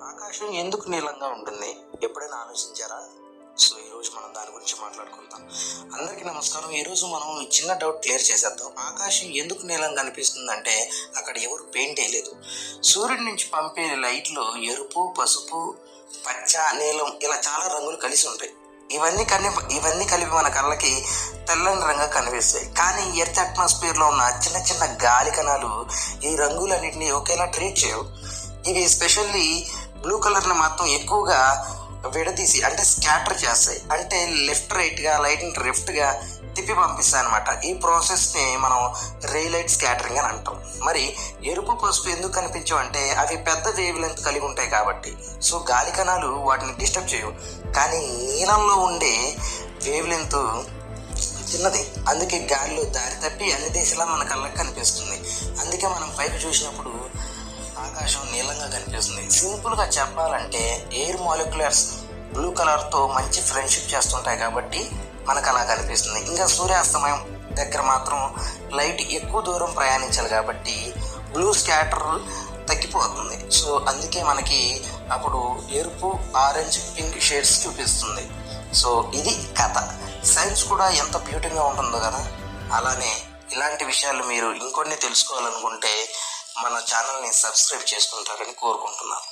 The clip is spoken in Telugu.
ఆకాశం ఎందుకు నీలంగా ఉంటుంది? ఎప్పుడైనా ఆలోచించారా? సో ఈరోజు మనం దాని గురించి మాట్లాడుకుందాం. అందరికీ నమస్కారం. ఈరోజు మనం చిన్న డౌట్ క్లియర్ చేసేద్దాం. ఆకాశం ఎందుకు నీలంగా అనిపిస్తుందంటే అక్కడ ఎవరు పెయింట్ వేయలేదు. సూర్యుడి నుంచి పంపే లైట్లో ఎరుపు, పసుపు, పచ్చ, నీలం ఇలా చాలా రంగులు కలిసి ఉంటాయి. ఇవన్నీ కలిపి మన కళ్ళకి తెల్లని రంగుగా కనిపిస్తాయి. కానీ ఎర్త్ అట్మాస్ఫియర్లో ఉన్న చిన్న చిన్న గాలి కణాలు ఈ రంగులన్నింటినీ ఒకేలా ట్రీట్ చేయవు. ఇవి స్పెషల్లీ బ్లూ కలర్ని మాత్రం ఎక్కువగా విడదీసి అంటే స్కాటర్ చేస్తాయి. అంటే లెఫ్ట్ రైట్గా లైట్ని లెఫ్ట్గా తిప్పి పంపిస్తాయి అనమాట. ఈ ప్రాసెస్ని మనం రే లైట్ స్కాటరింగ్ అని అంటాం. మరి ఎరుపు, పసుపు ఎందుకు కనిపించవు అంటే అవి పెద్ద వేవ్ లెంత్ కలిగి ఉంటాయి కాబట్టి. సో గాలి కణాలు వాటిని డిస్టర్బ్ చేయవు. కానీ నీలంలో ఉండే వేవ్ లెంత్ చిన్నది, అందుకే గాలిలో దారి తప్పి అన్ని దేశాల మన కళ్ళకి కనిపిస్తుంది. అందుకే మనం పైకి చూసినప్పుడు ఆకాశం నీలంగా కనిపిస్తుంది. సింపుల్గా చెప్పాలంటే ఎయిర్ మాలిక్యులర్స్ బ్లూ కలర్తో మంచి ఫ్రెండ్షిప్ చేస్తుంటాయి కాబట్టి మనకు అలా కనిపిస్తుంది. ఇంకా సూర్యాస్తమయం దగ్గర మాత్రం లైట్ ఎక్కువ దూరం ప్రయాణించాలి కాబట్టి బ్లూ స్కాటర్ తగ్గిపోతుంది. సో అందుకే మనకి అప్పుడు ఎరుపు, ఆరెంజ్, పింక్ షేడ్స్ చూపిస్తుంది. సో ఇది కథ. సైన్స్ కూడా ఎంత బ్యూటీగా ఉంటుందో కదా. అలానే ఇలాంటి విషయాలు మీరు ఇంకొన్ని తెలుసుకోవాలనుకుంటే మన ఛానల్ని సబ్స్క్రైబ్ చేసుకుంటారని కోరుకుంటున్నాను.